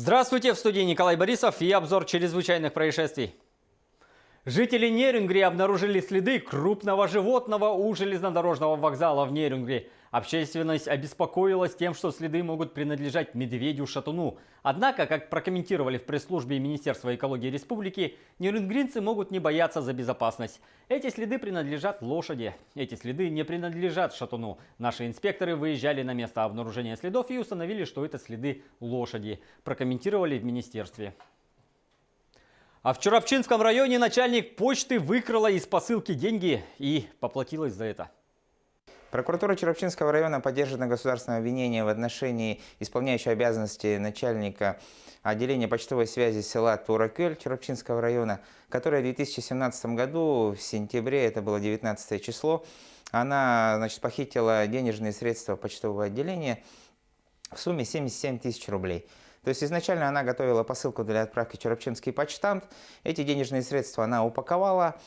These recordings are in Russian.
Здравствуйте, в студии Николай Борисов и обзор чрезвычайных происшествий. Жители Нерюнгри обнаружили следы крупного животного у железнодорожного вокзала в Нерюнгри. Общественность обеспокоилась тем, что следы могут принадлежать медведю-шатуну. Однако, как прокомментировали в пресс-службе Министерства экологии республики, нерюнгринцы могут не бояться за безопасность. Эти следы принадлежат лошади. Эти следы не принадлежат шатуну. Наши инспекторы выезжали на место обнаружения следов и установили, что это следы лошади. Прокомментировали в министерстве. А в Чурапчинском районе начальник почты выкрала из посылки деньги и поплатилась за это. Прокуратура Чурапчинского района поддержана государственное обвинение в отношении исполняющего обязанности начальника отделения почтовой связи села Туракель Чурапчинского района, которая в 2017 году, в сентябре, это было 19 число, она похитила денежные средства почтового отделения в сумме 77 тысяч рублей. То есть изначально она готовила посылку для отправки в Чурапчинский почтамт. Эти денежные средства она упаковала.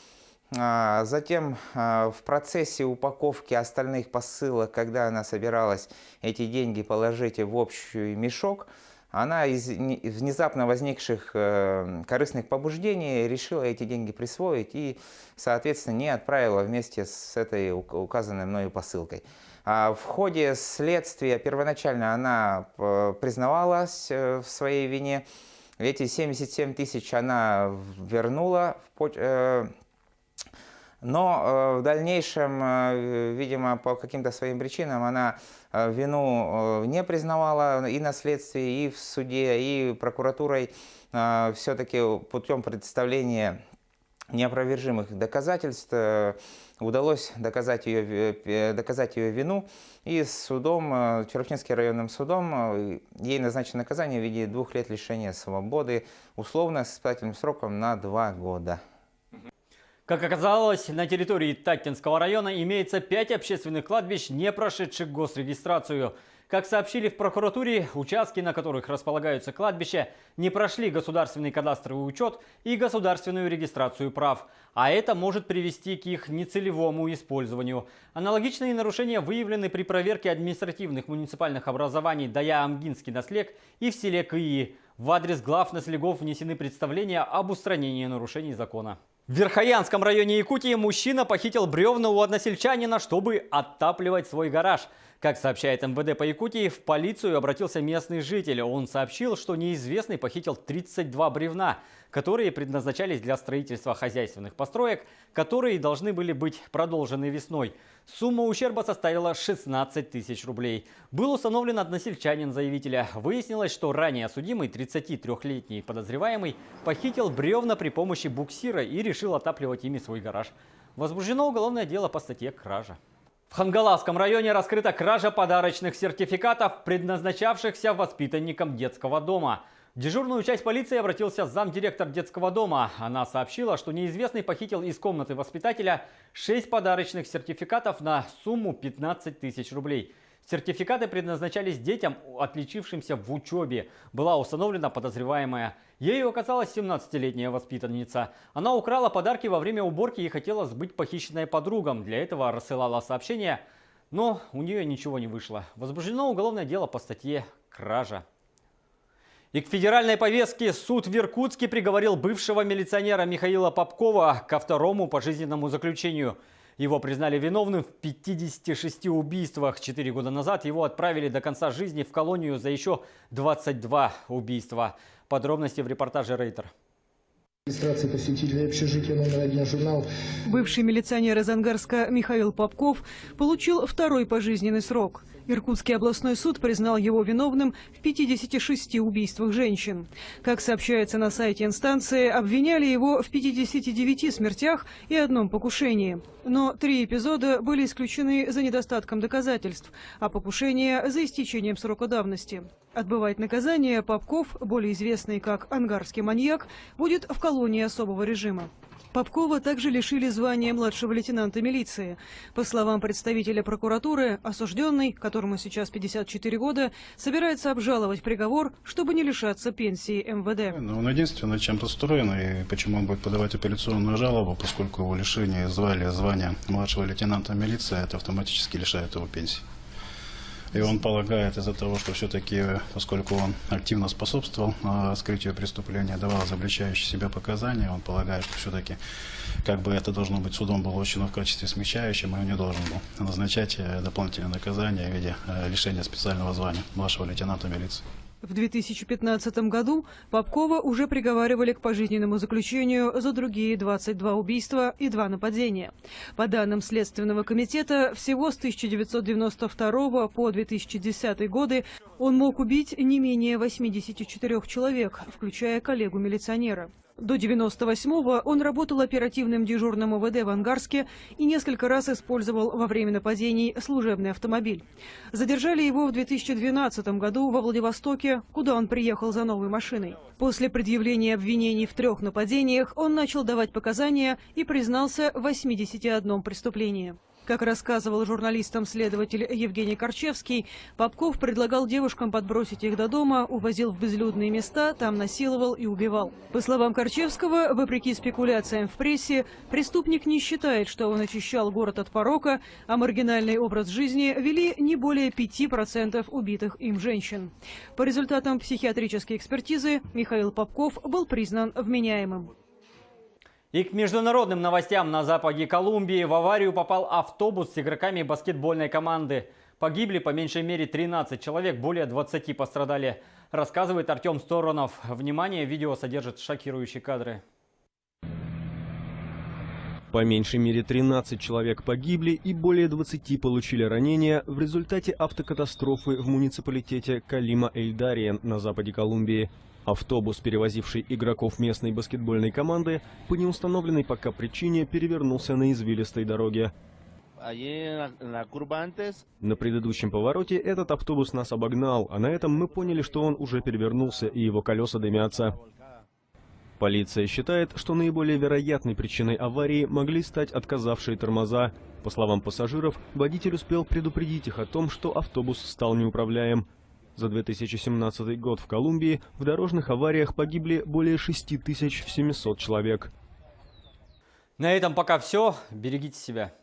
Затем в процессе упаковки остальных посылок, когда она собиралась эти деньги положить в общий мешок, она из внезапно возникших корыстных побуждений решила эти деньги присвоить и, соответственно, не отправила вместе с этой указанной мною посылкой. В ходе следствия первоначально она признавалась в своей вине. Эти 77 тысяч она вернула, но в дальнейшем, видимо, по каким-то своим причинам она вину не признавала и на следствии, и в суде, и прокуратурой. Все-таки путем представления неопровержимых доказательств удалось доказать ее вину, и судом, Чурапчинским районным судом, ей назначено наказание в виде 2 лет лишения свободы, условно с испытательным сроком на 2 года. Как оказалось, на территории Таттинского района имеется 5 общественных кладбищ, не прошедших госрегистрацию. Как сообщили в прокуратуре, участки, на которых располагаются кладбища, не прошли государственный кадастровый учет и государственную регистрацию прав. А это может привести к их нецелевому использованию. Аналогичные нарушения выявлены при проверке административных муниципальных образований Дая-Амгинский наслег и в селе Кыи. В адрес глав наслегов внесены представления об устранении нарушений закона. В Верхоянском районе Якутии мужчина похитил бревна у односельчанина, чтобы оттапливать свой гараж. Как сообщает МВД по Якутии, в полицию обратился местный житель. Он сообщил, что неизвестный похитил 32 бревна, которые предназначались для строительства хозяйственных построек, которые должны были быть продолжены весной. Сумма ущерба составила 16 тысяч рублей. Был установлен односельчанин заявителя. Выяснилось, что ранее судимый 33-летний подозреваемый похитил бревна при помощи буксира и решил отапливать ими свой гараж. Возбуждено уголовное дело по статье «Кража». В Хангаласском районе раскрыта кража подарочных сертификатов, предназначавшихся воспитанникам детского дома. В дежурную часть полиции обратился замдиректор детского дома. Она сообщила, что неизвестный похитил из комнаты воспитателя 6 подарочных сертификатов на сумму 15 тысяч рублей. Сертификаты предназначались детям, отличившимся в учебе. Была установлена подозреваемая. Ею оказалась 17-летняя воспитанница. Она украла подарки во время уборки и хотела сбыть похищенное подругам. Для этого рассылала сообщения, но у нее ничего не вышло. Возбуждено уголовное дело по статье «Кража». И к федеральной повестке суд в Иркутске приговорил бывшего милиционера Михаила Попкова ко 2-му пожизненному заключению. Его признали виновным в 56 убийствах. 4 года назад его отправили до конца жизни в колонию за еще 22 убийства. Подробности в репортаже «Рейтер». Регистрации посетителей общежития №1 журнал. Бывший милиционер из Ангарска Михаил Попков получил 2-й пожизненный срок. Иркутский областной суд признал его виновным в 56 убийствах женщин. Как сообщается на сайте инстанции, обвиняли его в 59 смертях и 1 покушении. Но 3 эпизода были исключены за недостатком доказательств, а покушение за истечением срока давности. Отбывать наказание Попков, более известный как ангарский маньяк, будет в колонии особого режима. Попкова также лишили звания младшего лейтенанта милиции. По словам представителя прокуратуры, осужденный, которому сейчас 54 года, собирается обжаловать приговор, чтобы не лишаться пенсии МВД. Он единственный чем-то устроен, и почему он будет подавать апелляционную жалобу, поскольку его лишение звания младшего лейтенанта милиции, это автоматически лишает его пенсии. И он полагает из-за того, что все-таки, поскольку он активно способствовал скрытию преступления, давал изобличающие себя показания, он полагает, что все-таки как бы это должно быть судом было учтено в качестве смягчающего, и он не должен был назначать дополнительное наказание в виде лишения специального звания младшего лейтенанта милиции. В 2015 году Попкова уже приговаривали к пожизненному заключению за другие 22 убийства и 2 нападения. По данным Следственного комитета, всего с 1992 по 2010 годы он мог убить не менее 84 человек, включая коллегу-милиционера. До 1998-го он работал оперативным дежурным УВД в Ангарске и несколько раз использовал во время нападений служебный автомобиль. Задержали его в 2012 году во Владивостоке, куда он приехал за новой машиной. После предъявления обвинений в 3 нападениях он начал давать показания и признался в 81 преступлении. Как рассказывал журналистам следователь Евгений Корчевский, Попков предлагал девушкам подбросить их до дома, увозил в безлюдные места, там насиловал и убивал. По словам Корчевского, вопреки спекуляциям в прессе, преступник не считает, что он очищал город от порока, а маргинальный образ жизни вели не более 5% убитых им женщин. По результатам психиатрической экспертизы Михаил Попков был признан вменяемым. И к международным новостям. На западе Колумбии в аварию попал автобус с игроками баскетбольной команды. Погибли по меньшей мере 13 человек, более 20 пострадали. Рассказывает Артем Сторонов. Внимание, видео содержит шокирующие кадры. По меньшей мере 13 человек погибли и более 20 получили ранения в результате автокатастрофы в муниципалитете Калима-эль-Дарьен на западе Колумбии. Автобус, перевозивший игроков местной баскетбольной команды, по неустановленной пока причине перевернулся на извилистой дороге. На предыдущем повороте этот автобус нас обогнал, а на этом мы поняли, что он уже перевернулся и его колеса дымятся. Полиция считает, что наиболее вероятной причиной аварии могли стать отказавшие тормоза. По словам пассажиров, водитель успел предупредить их о том, что автобус стал неуправляем. За 2017 год в Колумбии в дорожных авариях погибли более 6700 человек. На этом пока все. Берегите себя.